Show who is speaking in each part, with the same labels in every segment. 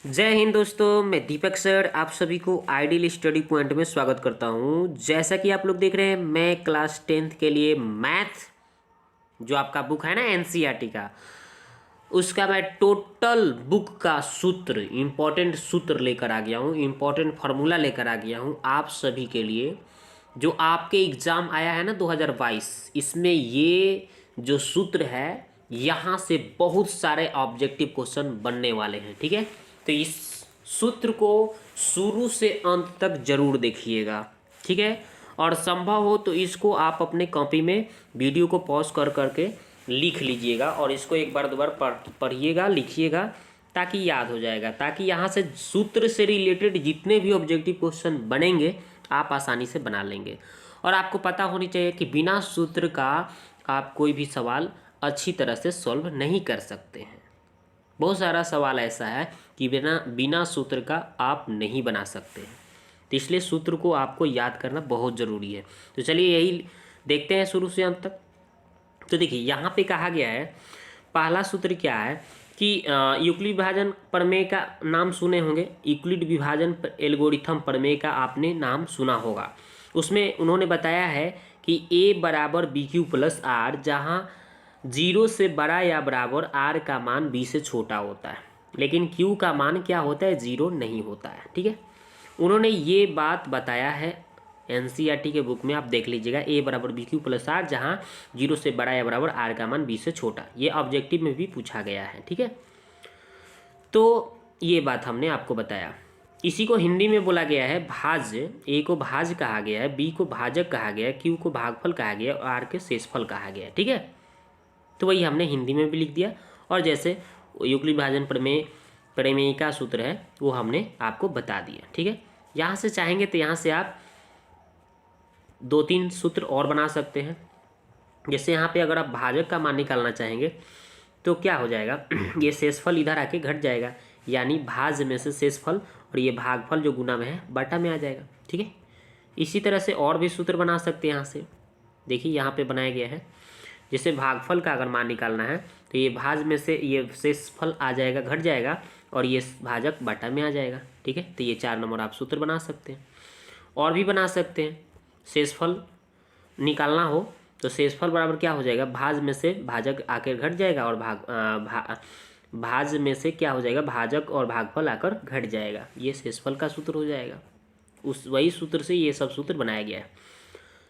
Speaker 1: जय हिंद दोस्तों, मैं दीपक सर आप सभी को आइडियल स्टडी पॉइंट में स्वागत करता हूं। जैसा कि आप लोग देख रहे हैं, मैं क्लास 10th के लिए मैथ जो आपका बुक है ना एनसीईआरटी का, उसका मैं टोटल बुक का सूत्र, इम्पोर्टेंट सूत्र लेकर आ गया हूं, इम्पोर्टेंट फार्मूला लेकर आ गया हूं आप सभी के लिए। जो आपके एग्ज़ाम आया है ना 2022, इसमें ये जो सूत्र है यहाँ से बहुत सारे ऑब्जेक्टिव क्वेश्चन बनने वाले हैं। ठीक है, तो इस सूत्र को शुरू से अंत तक जरूर देखिएगा। ठीक है, और संभव हो तो इसको आप अपने कॉपी में वीडियो को पॉज कर करके लिख लीजिएगा और इसको एक बार दो बार पढ़िएगा, लिखिएगा, ताकि याद हो जाएगा, ताकि यहाँ से सूत्र से रिलेटेड जितने भी ऑब्जेक्टिव क्वेश्चन बनेंगे आप आसानी से बना लेंगे। और आपको पता होनी चाहिए कि बिना सूत्र का आप कोई भी सवाल अच्छी तरह से सॉल्व नहीं कर सकते हैं। बहुत सारा सवाल ऐसा है कि बिना बिना सूत्र का आप नहीं बना सकते हैं, तो इसलिए सूत्र को आपको याद करना बहुत ज़रूरी है। तो चलिए यही देखते हैं शुरू से अंत तक। तो देखिए यहाँ पे कहा गया है, पहला सूत्र क्या है कि यूक्लिड विभाजन प्रमेय का नाम सुने होंगे। यूक्लिड विभाजन एल्गोरिथम प्रमेय का आपने नाम सुना होगा। उसमें उन्होंने बताया है कि a बराबर बी क्यू प्लस आर, जहाँ 0 से बड़ा या बराबर r का मान b से छोटा होता है, लेकिन q का मान क्या होता है, 0 नहीं होता है। ठीक है, उन्होंने ये बात बताया है एनसीईआरटी के बुक में, आप देख लीजिएगा। a बराबर बी क्यू प्लस आर, जहाँ 0 से बड़ा या बराबर r का मान b से छोटा, ये ऑब्जेक्टिव में भी पूछा गया है। ठीक है, तो ये बात हमने आपको बताया। इसी को हिंदी में बोला गया है भाज्य। a को भाज्य कहा गया है, b को भाजक कहा गया है, q को भागफल कहा गया है और r के शेषफल कहा गया है। ठीक है, तो वही हमने हिंदी में भी लिख दिया। और जैसे यूक्लिड विभाजन प्रमेय का सूत्र है वो हमने आपको बता दिया। ठीक है, यहाँ से चाहेंगे तो यहाँ से आप 2-3 सूत्र और बना सकते हैं। जैसे यहाँ पे अगर आप भाजक का मान निकालना चाहेंगे तो क्या हो जाएगा ये शेषफल इधर आके घट जाएगा, यानी भाज्य में से शेषफल और ये भागफल जो गुना में है बटा में आ जाएगा। ठीक है, इसी तरह से और भी सूत्र बना सकते हैं। यहाँ से देखिए यहाँ पे बनाया गया है, जैसे भागफल का अगर मान निकालना है तो ये भाज्य में से ये शेषफल आ जाएगा, घट जाएगा, और ये भाजक बटा में आ जाएगा। ठीक है, तो ये 4 नंबर आप सूत्र बना सकते हैं। और भी बना सकते हैं, शेषफल निकालना हो तो शेषफल बराबर क्या हो जाएगा, भाज्य में से भाजक आकर घट जाएगा और भाज्य में से क्या हो जाएगा, भाजक और भागफल आकर घट जाएगा, ये शेषफल का सूत्र हो जाएगा। उस वही सूत्र से ये सब सूत्र बनाया गया है।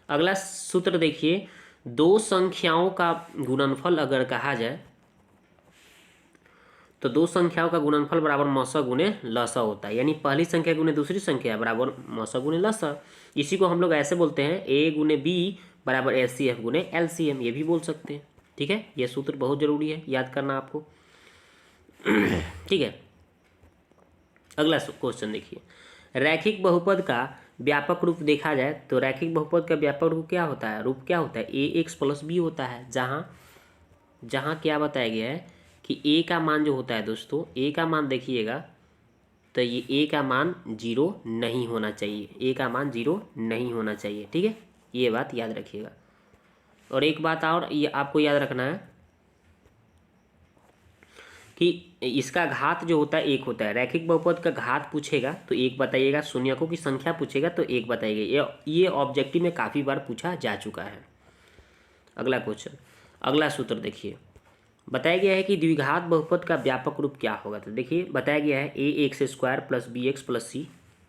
Speaker 1: अगला सूत्र देखिए, दो संख्याओं का गुणनफल अगर कहा जाए तो दो संख्याओं का गुणनफल बराबर मौसा गुने लसा होता है, यानी पहली संख्या गुने दूसरी संख्या बराबर मौसा गुने लसा। इसी को हम लोग ऐसे बोलते हैं, ए गुने बी बराबर एचसीएफ गुने एलसीएम, ये भी बोल सकते हैं। ठीक है, यह सूत्र बहुत जरूरी है याद करना आपको। ठीक है, अगला क्वेश्चन देखिए, रैखिक बहुपद का व्यापक रूप देखा जाए तो रैखिक बहुपद का व्यापक रूप क्या होता है, रूप क्या होता है, ए एक्स प्लस बी होता है, जहाँ क्या बताया गया है कि ए का मान जो होता है दोस्तों, ए का मान देखिएगा तो ये ए का मान 0 नहीं होना चाहिए, ए का मान 0 नहीं होना चाहिए। ठीक है, ये बात याद रखिएगा। और एक बात और ये आपको याद रखना है कि इसका घात जो होता है 1 होता है। रैखिक बहुपद का घात पूछेगा तो 1 बताइएगा, शून्यकों की संख्या पूछेगा तो 1 बताइएगा। ये ऑब्जेक्टिव में काफ़ी बार पूछा जा चुका है। अगला क्वेश्चन, अगला सूत्र देखिए, बताया गया है कि द्विघात बहुपद का व्यापक रूप क्या होगा। तो देखिए बताया गया है a x square plus b x plus c,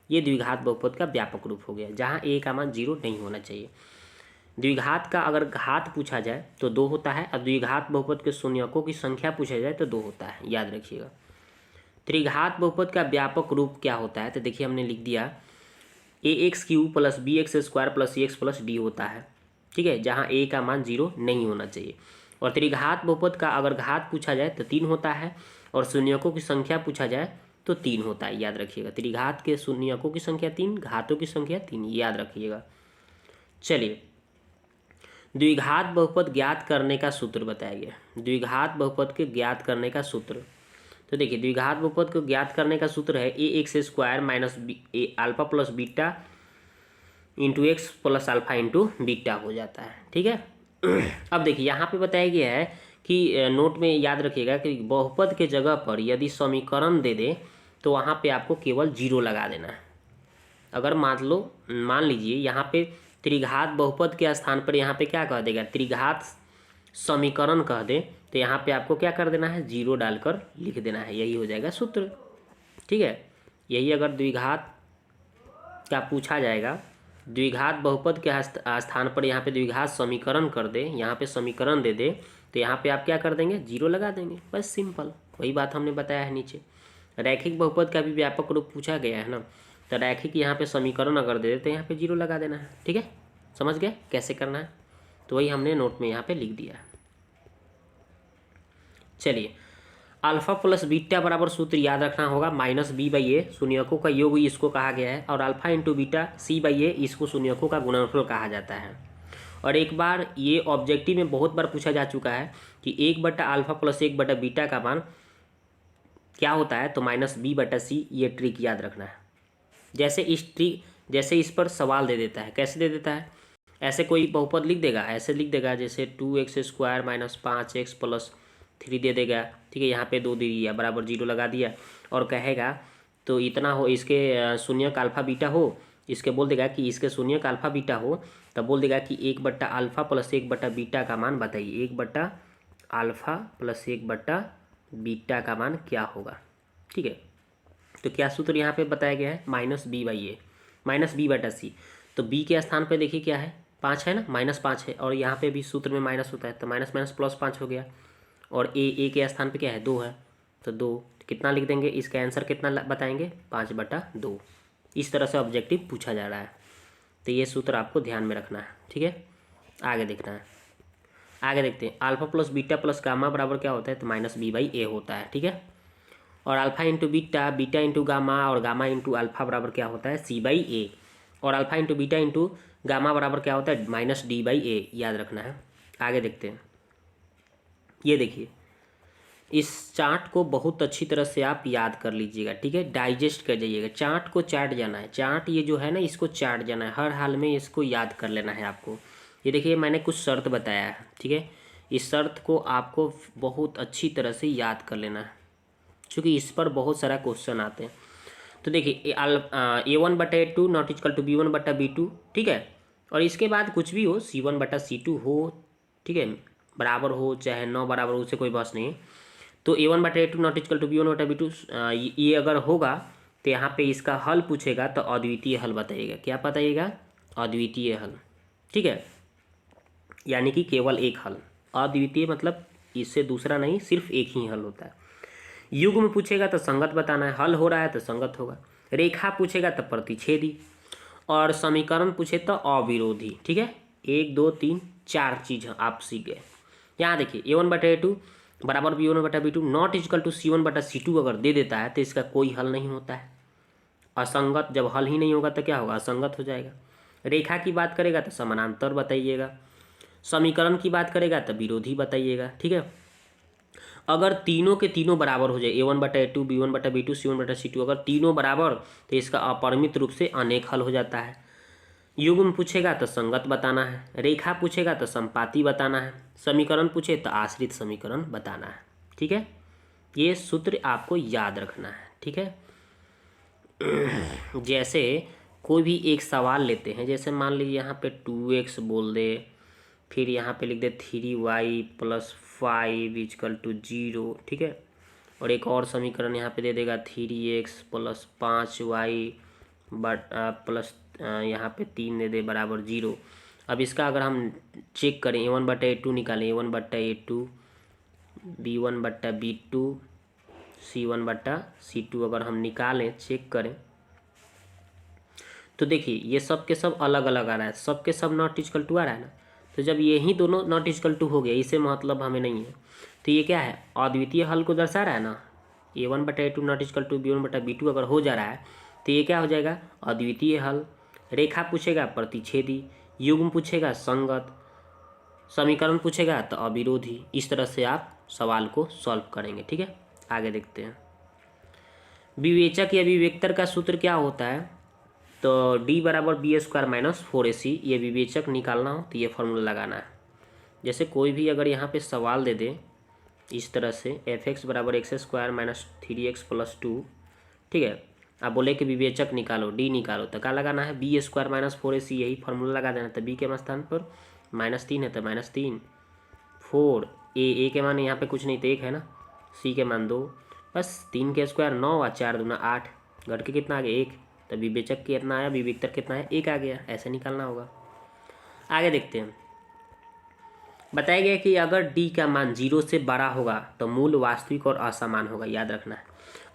Speaker 1: ये द्विघात बहुपद का व्यापक रूप हो गया, जहाँ ए का मान 0 नहीं होना चाहिए। द्विघात का अगर घात पूछा जाए तो 2 होता है, और द्विघात बहुपद के शून्यकों की संख्या पूछा जाए तो 2 होता है, याद रखिएगा। त्रिघात बहुपद का व्यापक रूप क्या होता है, तो देखिए हमने लिख दिया a x cube plus b x square plus c x plus d होता है। ठीक है, जहाँ ए का मान 0 नहीं होना चाहिए। और त्रिघात बहुपद का अगर घात पूछा जाए तो 3 होता है, और शून्यकों की संख्या पूछा जाए तो 3 होता है, याद रखिएगा। त्रिघात के शून्यकों की संख्या 3, घातों की संख्या 3, याद रखिएगा। चलिए, द्विघात बहुपद ज्ञात करने का सूत्र बताया गया। द्विघात बहुपद के ज्ञात करने का सूत्र, तो देखिए द्विघात बहुपद को ज्ञात करने का सूत्र है a x square minus alpha plus beta into x plus alpha into beta हो जाता है। ठीक है, अब देखिए यहाँ पे बताया गया है कि नोट में याद रखिएगा कि बहुपद के जगह पर यदि समीकरण दे दे तो वहाँ पे आपको केवल 0 लगा देना है। अगर मान लीजिए यहाँ पे त्रिघात बहुपद के स्थान पर यहाँ पे क्या कह देगा, त्रिघात समीकरण कह दे, तो यहाँ पे आपको क्या कर देना है, 0 डालकर लिख देना है, यही हो जाएगा सूत्र। ठीक है, यही अगर द्विघात का पूछा जाएगा, द्विघात बहुपद के स्थान पर यहाँ पे द्विघात समीकरण कर दे, यहाँ पे समीकरण दे दे, तो यहाँ पे आप क्या कर देंगे, 0 लगा देंगे, बस सिंपल। वही बात हमने बताया है नीचे। रैखिक बहुपद का भी व्यापक रूप पूछा गया है ना, तो रैखिक यहाँ पे समीकरण अगर दे देते हैं, यहाँ पे 0 लगा देना है। ठीक है, समझ गए कैसे करना है, तो वही हमने नोट में यहाँ पे लिख दिया है। चलिए, अल्फा प्लस बीटा बराबर सूत्र याद रखना होगा, -b/a, शून्यकों का योग इसको कहा गया है, और अल्फा इंटू बीटा c/a, इसको शून्यकों का गुणनफल कहा जाता है। और एक बार ये ऑब्जेक्टिव में बहुत बार पूछा जा चुका है कि 1/α प्लस 1/बीटा का मान क्या होता है, तो -b/c, ये ट्रिक याद रखना है। जैसे इस पर सवाल दे देता है, कैसे दे देता है, ऐसे कोई बहुपद लिख देगा, ऐसे लिख देगा जैसे 2x² - 5x + 3 दे देगा। ठीक है, यहाँ पे 2 दे दिया, बराबर 0 लगा दिया, और कहेगा तो इतना हो, इसके शून्य का अल्फा बीटा हो, इसके बोल देगा कि इसके शून्य का अल्फा बीटा हो, तब बोल देगा कि 1/α प्लस 1/बीटा का मान बताइए, 1/α प्लस 1/बीटा का मान क्या होगा। ठीक है, तो क्या सूत्र यहाँ पे बताया गया है, -b/a, -b/c। तो b के स्थान पे देखिए क्या है, 5 है ना, -5 है, और यहाँ पे भी सूत्र में माइनस होता है, तो +5 हो गया, और a के स्थान पे क्या है, 2 है, तो 2 कितना लिख देंगे, इसका आंसर कितना बताएंगे, 5/2। इस तरह से ऑब्जेक्टिव पूछा जा रहा है, तो ये सूत्र आपको ध्यान में रखना है। ठीक है, आगे देखना है, आगे देखते हैं। Alpha plus beta plus gamma बराबर क्या होता है, तो -b/a होता है। ठीक है, और alpha into beta, beta into gamma, और गामा इंटू अल्फा बराबर क्या होता है, c/a, और alpha into beta into gamma बराबर क्या होता है, -d/a, याद रखना है। आगे देखते हैं, ये देखिए, इस चार्ट को बहुत अच्छी तरह से आप याद कर लीजिएगा। ठीक है, डाइजेस्ट कर जाइएगा, चार्ट को चाट जाना है, चार्ट ये जो है ना, इसको चाट जाना है, हर हाल में इसको याद कर लेना है आपको। ये देखिए, मैंने कुछ शर्त बताया है। ठीक है, इस शर्त को आपको बहुत अच्छी तरह से याद कर लेना है, क्योंकि इस पर बहुत सारा क्वेश्चन आते हैं। तो देखिए, a1/a2 not equal to b1/b2। ठीक है, और इसके बाद कुछ भी हो, c1/c2 हो, ठीक है, बराबर हो चाहे 9 बराबर हो, उससे कोई बहस नहीं है। तो a1/a2 not equal to b1/b2, ये अगर होगा तो यहाँ पे इसका हल पूछेगा, तो अद्वितीय हल बताइएगा। क्या बताइएगा, अद्वितीय हल। ठीक है, यानी कि केवल एक हल, अद्वितीय मतलब इससे दूसरा नहीं, सिर्फ एक ही हल होता है। युग्म पूछेगा तो संगत बताना है, हल हो रहा है तो संगत होगा। रेखा पूछेगा तो प्रतिच्छेदी, और समीकरण पूछे तो अविरोधी। ठीक है, 1 2 3 4 चीज़ आप सीख गए। यहाँ देखिए, a1/a2 बराबर b1/b2 not equal to c1/c2 अगर दे देता है तो इसका कोई हल नहीं होता है। असंगत, जब हल ही नहीं होगा तो क्या होगा, असंगत हो जाएगा। रेखा की बात करेगा तो समानांतर बताइएगा, समीकरण की बात करेगा तो विरोधी बताइएगा। ठीक है, अगर तीनों के तीनों बराबर हो जाए, a1/a2 b1/b2 c1/c2, अगर तीनों बराबर, तो इसका अपरिमित रूप से अनेक हल हो जाता है। युग्म पूछेगा तो संगत बताना है, रेखा पूछेगा तो संपाती बताना है, समीकरण पूछे तो आश्रित समीकरण बताना है। ठीक है, ये सूत्र आपको याद रखना है। ठीक है, जैसे कोई भी एक सवाल लेते हैं, जैसे मान लीजिए यहाँ पे 2x बोल दे, फिर यहाँ पे लिख दे 3y + 5 = 0। ठीक है, और एक और समीकरण यहाँ पे दे देगा 3x + 5y प्लस यहाँ पे 3 दे दे बराबर 0। अब इसका अगर हम चेक करें, a1/a2 निकालें, a1/a2 b1/b2 c1/c2 अगर हम निकालें, चेक करें, तो देखिए ये सब के सब अलग अलग आ रहा है, सब के सब नॉट इक्वल टू आ रहा है ना। तो जब यही दोनों नॉट इक्वल टू हो गया, इसे मतलब हमें नहीं है, तो ये क्या है, अद्वितीय हल को दर्शा रहा है ना। a1/a2 not equal to b1/b2 अगर हो जा रहा है तो ये क्या हो जाएगा, अद्वितीय हल। रेखा पूछेगा प्रतिच्छेदी, युग्म पूछेगा संगत, समीकरण पूछेगा तो अविरोधी। इस तरह से आप सवाल को सॉल्व करेंगे। ठीक है, आगे देखते हैं। विवेचक या विवेक्तर का सूत्र क्या होता है, तो d बराबर b² - 4ac, ये विवेचक निकालना हो तो ये फॉर्मूला लगाना है। जैसे कोई भी अगर यहाँ पे सवाल दे दे इस तरह से, fx बराबर x² - 3x + 2, ठीक है। आप बोले कि विवेचक निकालो, डी निकालो, तो क्या लगाना है, बी स्क्वायर माइनस 4ac, यही फॉर्मूला लगा देना। तो बी के स्थान पर -3 है तो -3, 4 ए के मान यहाँ पे कुछ नहीं तो 1 है ना, सी के मान 2, बस 3 के स्क्वायर 9 और 4 दूना 8, घट के कितना आ गया 1, तो विवेचक कितना आया, विवेक्तर कितना है 1 आ गया। ऐसे निकालना होगा। आगे देखते हैं। बताया गया कि अगर d का मान 0 से बड़ा होगा तो मूल वास्तविक और असमान होगा, याद रखना है।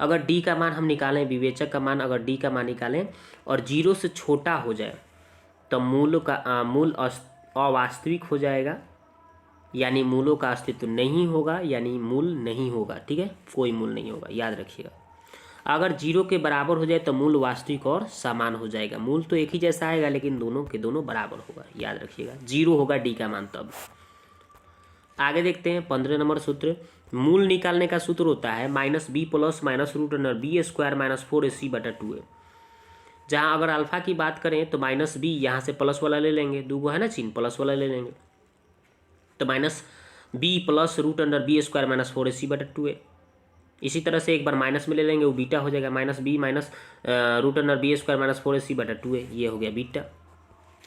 Speaker 1: अगर d का मान हम निकालें, विवेचक का मान अगर d का मान निकालें और 0 से छोटा हो जाए तो मूल अवास्तविक हो जाएगा, यानी मूलों का अस्तित्व नहीं होगा, यानी मूल नहीं होगा। ठीक है, कोई मूल नहीं होगा, याद रखिएगा। अगर 0 के बराबर हो जाए तो मूल वास्तविक और समान हो जाएगा। मूल तो एक ही जैसा आएगा लेकिन दोनों के दोनों बराबर होगा, याद रखिएगा। 0 होगा d का मान तब। आगे देखते हैं 15 नंबर सूत्र। मूल निकालने का सूत्र होता है -b plus -√b square -4ac/2a। जहाँ अगर अल्फा की बात करें तो -b यहाँ से प्लस वाला ले लेंगे, दूगो है ना चिन्ह, प्लस वाला ले लेंगे, तो -b plus √b square -4ac/2a। इसी तरह से एक बार माइनस में ले लेंगे, वो बीटा हो जाएगा, -b minus √b square -4ac/2a, ये हो गया बीटा।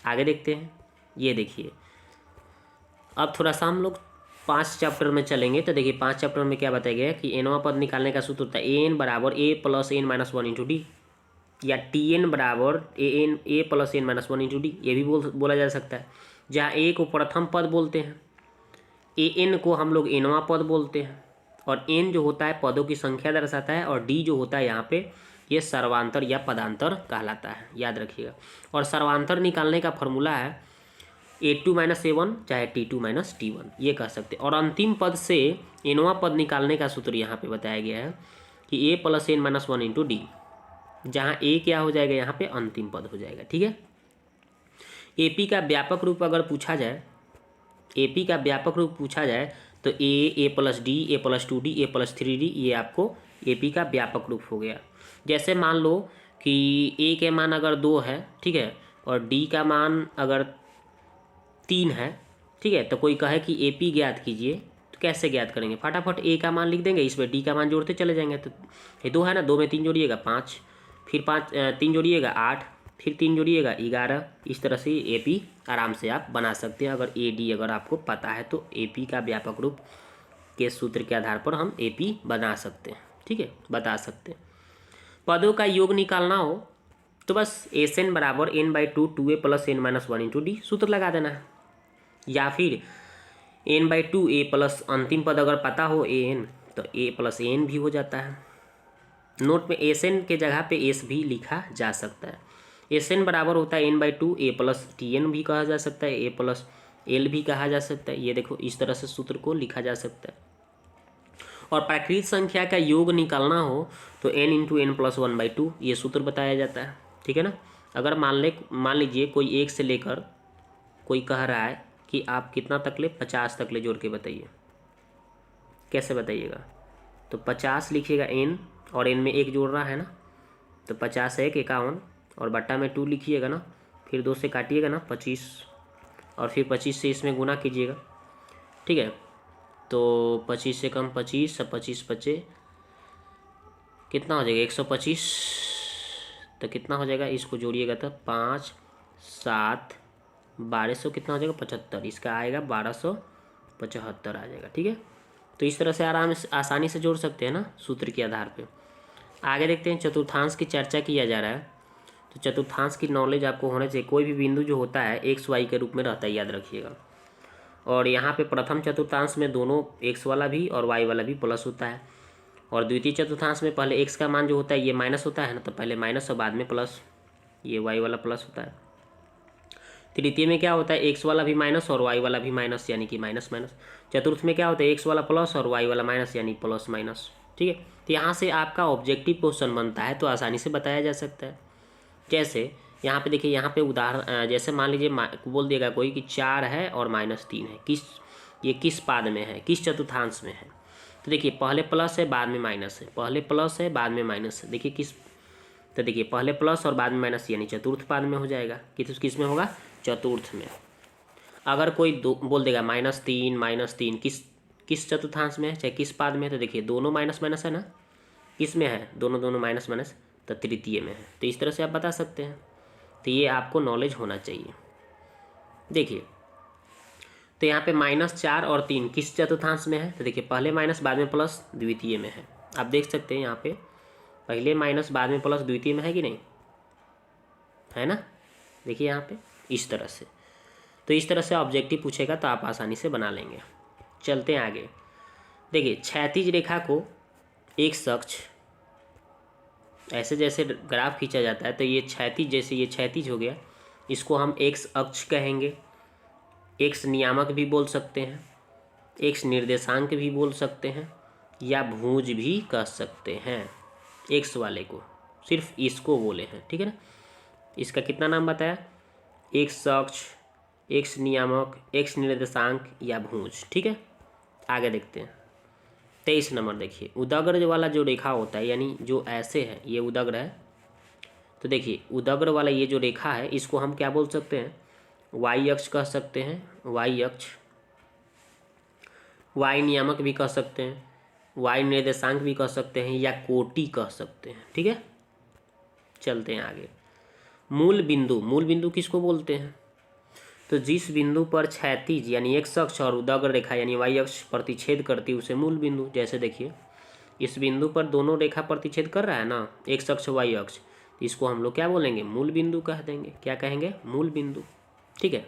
Speaker 1: आगे देखते हैं, ये देखिए अब थोड़ा सा हम लोग 5 चैप्टर में चलेंगे। तो देखिए 5 चैप्टर में क्या बताया गया है कि एनवा पद निकालने का सूत्र होता है an बराबर a plus n minus 1 into D, या tn बराबर a plus n minus 1 into D, ये भी बोला जा सकता है। जहाँ a को प्रथम पद बोलते हैं, an को हम लोग एनवा पद बोलते हैं, और n जो होता है पदों की संख्या दर्शाता है, और d जो होता है यहाँ पे ये सर्वांतर या पदांतर कहलाता है, याद रखिएगा। और सर्वांतर निकालने का फॉर्मूला है a2 माइनस a1 चाहे t2 माइनस t1, ये कह सकते हैं। और अंतिम पद से एनवा पद निकालने का सूत्र यहाँ पे बताया गया है कि a plus n minus 1 into D, जहाँ a क्या हो जाएगा यहाँ पे अंतिम पद हो जाएगा। ठीक है, AP का व्यापक रूप अगर पूछा जाए, AP का व्यापक रूप पूछा जाए तो a plus D, a plus 2d, a plus 3d, ये आपको AP का व्यापक रूप हो गया। जैसे मान लो कि a के मान अगर 2 है, ठीक है, और d का मान अगर 3 है, ठीक है, तो कोई कहे कि AP ज्ञात कीजिए, तो कैसे ज्ञात करेंगे, फटाफट a का मान लिख देंगे, इसमें d का मान जोड़ते चले जाएंगे। तो ये 2 है ना, 2 में 3 जोड़िएगा 5, फिर 3 जोड़िएगा 8, फिर 3 जोड़िएगा 11। इस तरह से AP आराम से आप बना सकते हैं। अगर AD अगर आपको पता है तो AP का व्यापक रूप के सूत्र के आधार पर हम AP बना सकते हैं। ठीक है, बता सकते हैं। पदों का योग निकालना हो तो बस SN बराबर n/2 2a plus n minus 1 into D सूत्र लगा देना है, या फिर n/2 a प्लस अंतिम पद अगर पता हो an तो a प्लस an भी हो जाता है। नोट में SN के जगह पे S भी लिखा जा सकता है। SN बराबर होता है n/2 a प्लस TN भी कहा जा सकता है, a प्लस L भी कहा जा सकता है। ये देखो इस तरह से सूत्र को लिखा जा सकता है। और प्राकृत संख्या का योग निकालना हो तो n इंटू n प्लस 1/2 ये सूत्र बताया जाता है। ठीक है ना। अगर मान लीजिए कोई 1 से लेकर कोई कह रहा है कि आप कितना तक ले, 50 तक ले, जोड़ के बताइए, कैसे बताइएगा, तो 50 लिखिएगा n, और n में 1 जोड़ रहा है ना, तो 50 है 51, और बट्टा में 2 लिखिएगा ना, फिर 2 से काटिएगा ना 25, और फिर 25 से इसमें गुना कीजिएगा। ठीक है, तो 25 से कम 25, सब 25 बचे, कितना हो जाएगा 125, तो कितना हो जाएगा, इसको जोड़िएगा तो 5 7 1200 कितना हो जाएगा 75, इसका आएगा 1275 आ जाएगा। ठीक है, तो इस तरह से आसानी से जोड़ सकते हैं ना सूत्र के आधार पे। आगे देखते हैं, चतुर्थांश की चर्चा किया जा रहा है। तो चतुर्थांश की नॉलेज आपको होना चाहिए। कोई भी बिंदु जो होता है एक्स वाई के रूप में रहता है, याद रखिएगा। और यहाँ पे प्रथम चतुर्थांश में दोनों एक्स वाला भी और वाई वाला भी प्लस होता है, और द्वितीय चतुर्थांश में पहले एक्स का मान जो होता है ये माइनस होता है ना, तो पहले माइनस और बाद में प्लस, ये वाई वाला प्लस होता है। तृतीय में क्या होता है, एक्स वाला भी माइनस और वाई वाला भी माइनस, यानी कि माइनस माइनस। चतुर्थ में क्या होता है, एक्स वाला प्लस और वाई वाला माइनस, यानी प्लस माइनस। ठीक है, तो यहाँ से आपका ऑब्जेक्टिव क्वेश्चन बनता है तो आसानी से बताया जा सकता है। जैसे यहाँ पे देखिए, यहाँ पे उदाहरण, जैसे मान लीजिए बोल देगा कोई कि 4 है और -3 है, ये किस पाद में है, किस चतुर्थांश में है। तो देखिए पहले प्लस है बाद में माइनस है, पहले प्लस है बाद में माइनस है, देखिए किस, तो देखिए पहले प्लस और बाद में माइनस, यानी चतुर्थ पाद में हो जाएगा। किस में होगा, चतुर्थ में। अगर कोई बोल देगा -3 किस चतुर्थांश में है, चाहे किस पाद में है, तो देखिए दोनों माइनस माइनस है ना, किस में है, दोनों दोनों माइनस माइनस, तो तृतीय में है। तो इस तरह से आप बता सकते हैं। तो ये आपको नॉलेज होना चाहिए। देखिए तो यहाँ पे -4 और 3 किस चतुर्थांश में है, तो देखिए पहले माइनस बाद में प्लस द्वितीय में है। आप देख सकते हैं यहाँ पे पहले माइनस बाद में प्लस द्वितीय में है कि नहीं, है ना। देखिए यहाँ पे इस तरह से, तो इस तरह से ऑब्जेक्टिव पूछेगा तो आप आसानी से बना लेंगे। चलते हैं आगे। देखिए क्षैतिज रेखा को एक अक्ष, ऐसे जैसे ग्राफ खींचा जाता है तो ये क्षैतिज, जैसे ये क्षैतिज हो गया, इसको हम एक्स अक्ष कहेंगे, एक्स नियामक भी बोल सकते हैं, एक्स निर्देशांक भी बोल सकते हैं, या भुज भी कह सकते हैं। एक्स वाले को सिर्फ इसको बोले हैं, ठीक है ना। इसका कितना नाम बताया, एक्स अक्ष, एक्स नियामक, एक्स निर्देशांक या भुज, ठीक है। आगे देखते हैं 23 नंबर। देखिए उदग्र वाला जो रेखा होता है, यानी जो ऐसे है, ये उदग्र है। तो देखिए उदग्र वाला ये जो रेखा है इसको हम क्या बोल सकते हैं, वाई अक्ष कह सकते हैं, वाई अक्ष, वाई नियामक भी कह सकते हैं, वाई निर्देशांक भी कह सकते हैं, या कोटि कह सकते हैं, ठीक है। चलते हैं आगे। मूल बिंदु, मूल बिंदु किसको बोलते हैं, तो जिस बिंदु पर क्षैतिज यानी एक्स अक्ष और उदग्र रेखा यानी वाई अक्ष प्रतिच्छेद करती है उसे मूल बिंदु। जैसे देखिए इस बिंदु पर दोनों रेखा प्रतिच्छेद कर रहा है ना, एक्स अक्ष वाई अक्ष, इसको हम लोग क्या बोलेंगे, मूल बिंदु कह देंगे। क्या कहेंगे, मूल बिंदु, ठीक है।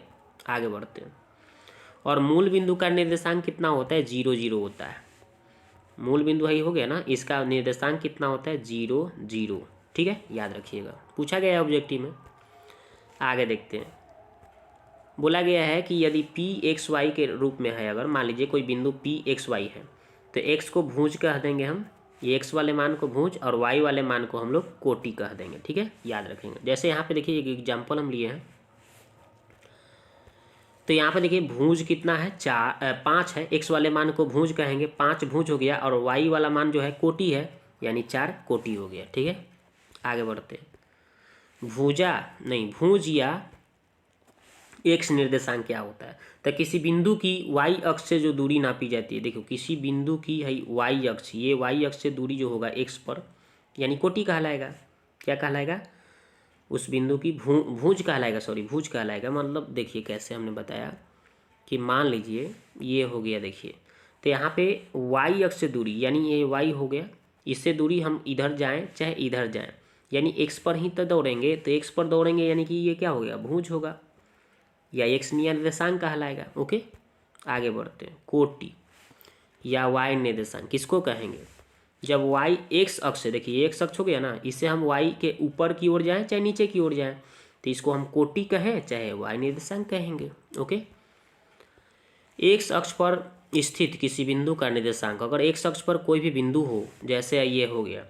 Speaker 1: आगे बढ़ते हैं। और मूल बिंदु का निर्देशांक कितना होता है, 0 0 होता है। मूल बिंदु है, हो गया ना, इसका निर्देशांक कितना होता है, 0 0, ठीक है, याद रखिएगा, पूछा गया है ऑब्जेक्टिव में। आगे देखते हैं। बोला गया है कि यदि पी एक्स वाई के रूप में है, अगर मान लीजिए कोई बिंदु पी एक्स वाई है, तो एक्स को भुज कह देंगे हम, ये एक्स वाले मान को भुज और वाई वाले मान को हम लोग कोटि कह देंगे, ठीक है, याद रखेंगे। जैसे यहाँ पे देखिए एक एग्जाम्पल हम लिए हैं, तो यहाँ पे देखिए भुज कितना है, 5 है, एक्स वाले मान को भुज कहेंगे, 5 भुज हो गया, और वाई वाला मान जो है कोटि है, यानी 4 कोटि हो गया, ठीक है। आगे बढ़ते हैं। भुज या एक्स निर्देशांक क्या होता है, तो किसी बिंदु की वाई अक्ष से जो दूरी नापी जाती है, देखो किसी बिंदु की है वाई अक्ष, ये वाई अक्ष से दूरी जो होगा एक्स पर, यानी कोटि कहलाएगा। क्या कहलाएगा, उस बिंदु की भुज कहलाएगा, सॉरी भुज कहलाएगा। मतलब देखिए कैसे हमने बताया कि मान लीजिए ये हो गया, देखिए तो यहाँ पे वाई अक्ष से दूरी, यानी ये वाई हो गया, इससे दूरी हम इधर जाएँ चाहे इधर जाएँ, यानी एक्स पर ही तो दौड़ेंगे, तो एक्स पर दौड़ेंगे यानी कि ये क्या हो गया, भुज होगा, या एक्स निर्देशांक कहलाएगा। ओके, आगे बढ़ते हैं। कोटि या वाई निर्देशांक किसको कहेंगे, जब वाई एक्स अक्ष से, देखिए एक्स अक्ष हो गया ना, इससे हम वाई के ऊपर की ओर जाएं चाहे नीचे की ओर जाएं, तो इसको हम कोटि कहें चाहे वाई निर्देशांक कहेंगे। ओके, एक्स अक्ष पर स्थित किसी बिंदु का निर्देशांक, अगर एक्स अक्ष पर कोई भी बिंदु हो, जैसे ये हो गया,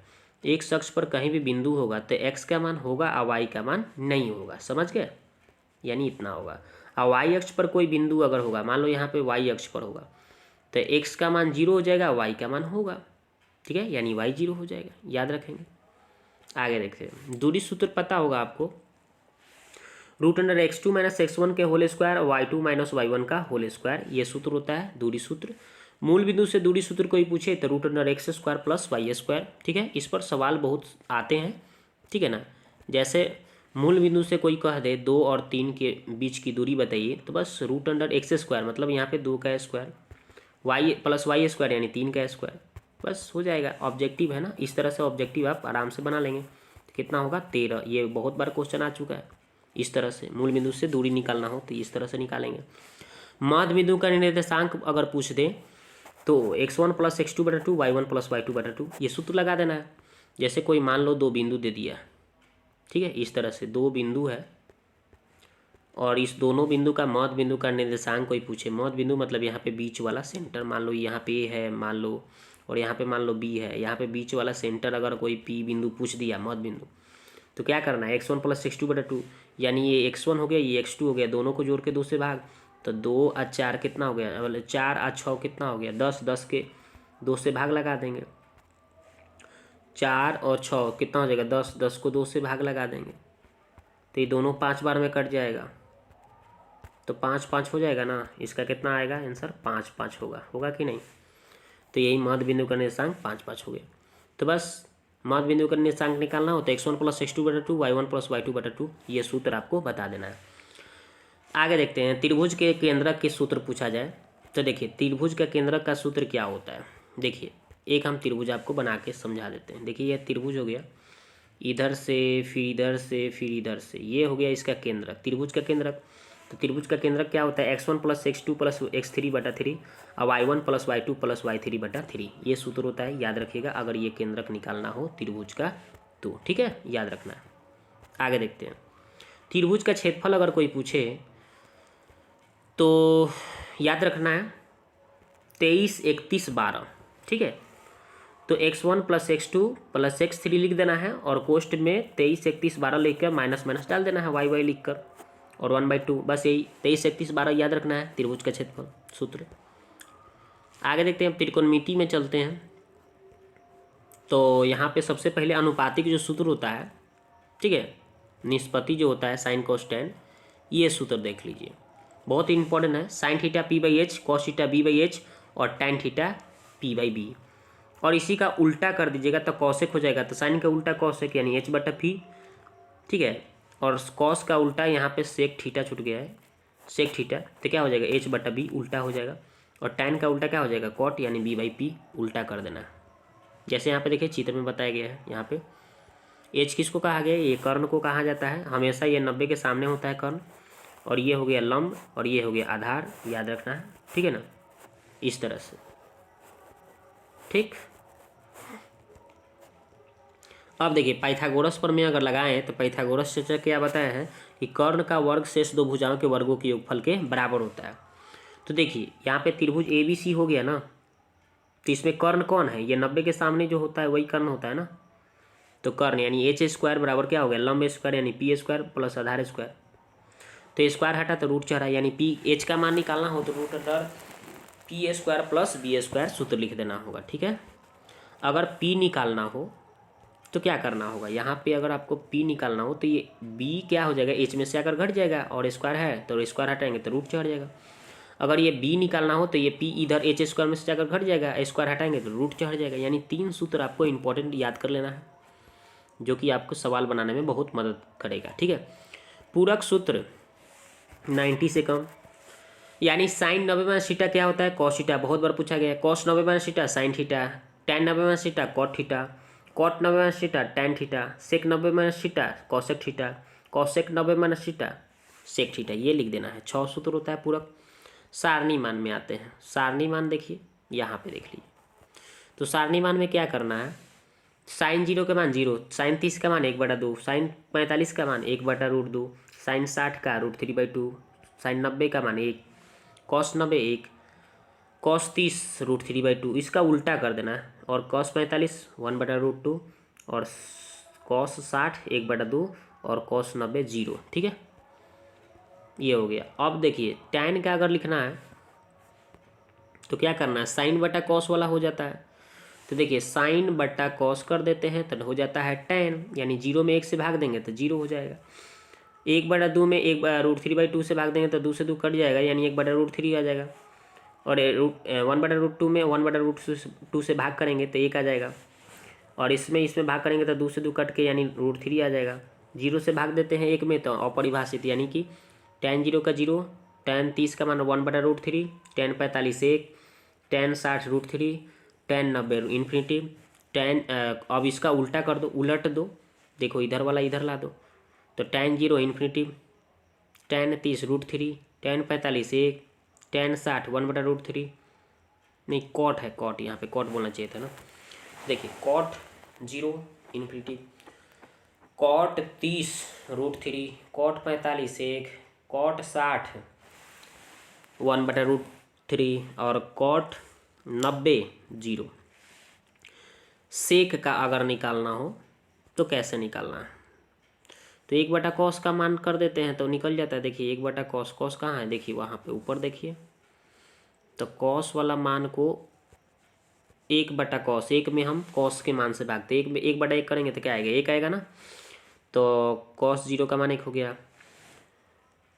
Speaker 1: एक्स अक्ष पर कहीं भी बिंदु होगा तो एक्स का मान होगा और वाई का मान नहीं होगा, समझ गए, यानी इतना होगा। और वाई अक्ष पर कोई बिंदु अगर होगा, मान लो यहाँ पे वाई अक्ष पर होगा, तो एक्स का मान 0 हो जाएगा, वाई का मान होगा, ठीक है, यानी वाई 0 हो जाएगा, याद रखेंगे। आगे देखते हैं। दूरी सूत्र पता होगा आपको, √x2 - x1 के होल स्क्वायर, y2 - y1 का होल स्क्वायर, ये सूत्र होता है दूरी सूत्र। मूल बिंदु से दूरी सूत्र कोई पूछे तो √x² + y², ठीक है। इस पर सवाल बहुत आते हैं, ठीक है ना। जैसे मूल बिंदु से कोई कह दे 2 और 3 के बीच की दूरी बताइए, तो बस √x², मतलब यहाँ पे 2 का स्क्वायर, y + y² यानी 3 का स्क्वायर, बस हो जाएगा। ऑब्जेक्टिव है ना, इस तरह से ऑब्जेक्टिव आप आराम से बना लेंगे। तो कितना होगा, 13। ये बहुत बार क्वेश्चन आ चुका है। इस तरह से मूल बिंदु से दूरी निकालना हो तो इस तरह से निकालेंगे। मध्य बिंदु का निर्देशांक अगर पूछ दे तो x1 + x2/2, y1 + y2/2, ये सूत्र लगा देना है। जैसे कोई मान लो 2 बिंदु दे दिया, ठीक है, इस तरह से 2 बिंदु है और इस दोनों बिंदु का मध्य बिंदु का निर्देशांक कोई पूछे, मध्य बिंदु मतलब यहाँ पे बीच वाला सेंटर, मान लो यहाँ पे ए है मान लो, और यहाँ पे मान लो बी है, यहाँ पे बीच वाला सेंटर अगर कोई पी बिंदु पूछ दिया मध्य बिंदु, तो क्या करना है, x1 + x2/2, यानी ये x1 हो गया, ये x2 हो गया, दोनों को जोड़ के 2 से भाग, तो 2 और 4 कितना हो गया, मतलब 4 और 6 कितना हो गया, 10, 10 के 2 से भाग लगा देंगे, 4 और 6 कितना हो जाएगा, 10, 10 को 2 से भाग लगा देंगे, तो ये दोनों 5 बार में कट जाएगा, तो 5 5 हो जाएगा ना। इसका कितना आएगा आंसर, 5 5 होगा कि नहीं। तो यही मध्य बिंदु का निर्देशांक 5 5 हो गया। तो बस मध्य बिंदु का निर्देशांक निकालना हो तो x1 plus x2/2 y1 plus y2/2 ये सूत्र आपको बता देना है। आगे देखते हैं त्रिभुज के केंद्रक के सूत्र पूछा जाए तो देखिए त्रिभुज का केंद्रक का सूत्र क्या होता है। देखिए एक हम त्रिभुज आपको बना के समझा देते हैं। देखिए यह त्रिभुज हो गया, इधर से फिर इधर से फिर इधर से, ये हो गया इसका केंद्रक, त्रिभुज का केंद्रक। तो त्रिभुज का केंद्रक क्या होता है, x1 plus x2 plus x3/3 और y1 plus y2 plus y3/3 ये सूत्र होता है, याद रखिएगा अगर ये केंद्रक निकालना हो त्रिभुज का तो, ठीक है, याद रखना है। आगे देखते हैं त्रिभुज का क्षेत्रफल अगर कोई पूछे तो याद रखना है 23, 31, 12, ठीक है। तो x1 plus x2 plus x3 लिख देना है और कोष्ट में 23, 31, 12 लिख कर माइनस माइनस डाल देना है y लिख कर और 1/2, बस यही 23, 31, 12 याद रखना है त्रिभुज का क्षेत्रफल सूत्र। आगे देखते हैं त्रिकोणमिति में चलते हैं। तो यहाँ पे सबसे पहले अनुपातिक जो सूत्र होता है, ठीक है, निष्पत्ति जो होता है साइन कोस टेन, ये सूत्र देख लीजिए, बहुत ही इंपॉर्टेंट है। Sine theta p/h, cos theta b/h और टैन थीटा p/b। और इसी का उल्टा कर दीजिएगा तो कॉसेक हो जाएगा, तो साइन का उल्टा कॉसेक यानी h/p, ठीक है। और कॉस का उल्टा यहाँ पे सेक थीटा छूट गया है, सेक थीटा, तो क्या हो जाएगा h/b उल्टा हो जाएगा। और टैन का उल्टा क्या हो जाएगा कॉट यानी b/p उल्टा कर देना है। जैसे यहाँ पे देखिए चित्र में बताया गया है, यहाँ पे h किसको कहा गया है, ये कर्ण को कहा जाता है, हमेशा ये 90 के सामने होता है कर्ण, और ये हो गया लंब और ये हो गया आधार, याद रखना है, ठीक है ना, इस तरह से, ठीक। अब देखिए पाइथागोरस पर में अगर लगाएं तो पाइथागोरस से क्या बताया है कि कर्ण का वर्ग शेष दो भुजाओं के वर्गों के योगफल के बराबर होता है। तो देखिए यहाँ पे त्रिभुज ABC हो गया ना, तो इसमें कर्ण कौन है, ये 90 के सामने जो होता है वही कर्ण होता है ना। तो कर्ण यानी h² बराबर क्या हो गया लंब स्क्वायर यानी p² प्लस आधार स्क्वायर, तो स्क्वायर हटा तो रूट चढ़ा, यानी h का मान निकालना हो तो root under p² plus b² सूत्र लिख देना होगा, ठीक है। अगर p निकालना हो तो क्या करना होगा, यहाँ पे अगर आपको p निकालना हो तो ये b क्या हो जाएगा, h में से आकर घट जाएगा और स्क्वायर है तो स्क्वायर हटाएंगे तो रूट चढ़ जाएगा। अगर ये b निकालना हो तो ये p इधर h² में से जाकर घट जाएगा, स्क्वायर हटाएंगे तो रूट चढ़ जाएगा। यानी 3 सूत्र आपको इंपॉर्टेंट याद कर लेना है, जो कि आपको सवाल बनाने में बहुत मदद करेगा, ठीक है। पूरक सूत्र 90 से कम, यानी साइन 90 - क्या होता है कॉस थीटा, बहुत बार पूछा गया है। Cos 90 sin theta, tan 90 cot theta, cot 90 tan theta, sec 90 cosec theta, cosec 90 sec theta, ये लिख देना है। 6 सूत्र होता है पूरक। सारणी मान में आते हैं। सारणी मान देखिए यहाँ पे देख लीजिए, तो सारणी मान में क्या करना है, साइन 0 का मान 0, साइन 30 का मान 1/2, साइन 45 का मान 1/√2, साइन 60 का √3/2, साइन 90 का मान 1, कॉस 90 1, कॉस 30 √3/2, इसका उल्टा कर देना है। और कॉस 45 1/√2 और कॉस 60 1/2 और कॉस 90 0, ठीक है, ये हो गया। अब देखिए टैन का अगर लिखना है तो क्या करना है, साइन बटा कॉस वाला हो जाता है, तो देखिए साइन बटा कॉस कर देते हैं तो हो जाता है टैन, यानी 0 में 1 से भाग देंगे तो 0 हो जाएगा। 1/2 में 1√3/2 से भाग देंगे तो 2 से 2 कट जाएगा, यानी 1/√3 आ जाएगा। और 1/√2 में 1/√2 से भाग करेंगे तो 1 आ जाएगा, और इसमें भाग करेंगे तो 2 से 2 कट के यानी √3 आ जाएगा। 0 से भाग देते हैं 1 में तो अपरिभाषित, यानी कि टैन 0 का 0, टैन 30 का मान 1/√3, tan 45 1, tan 60 √3, tan 90 infinity, tan अब इसका उल्टा कर दो, उलट दो, देखो इधर वाला इधर ला दो, तो tan 0 infinity, tan 30 √3, tan 45 1, tan 60 1/√3, नहीं कॉट है, कॉट यहाँ पे कॉट बोलना चाहिए था ना। देखिए cot 0 infinity, cot 30 √3, cot 45 1, cot 60 1/√3 और कॉट 90 0। सेक का अगर निकालना हो तो कैसे निकालना है, तो 1/cos का मान कर देते हैं तो निकल जाता है। देखिए 1/cos, कॉस कहाँ है, देखिए वहाँ पे ऊपर देखिए, तो कॉस वाला मान को 1/cos, 1 में हम कॉस के मान से भागते, 1 में 1/1 करेंगे तो क्या आएगा 1 आएगा ना, तो cos 0 का मान 1 हो गया।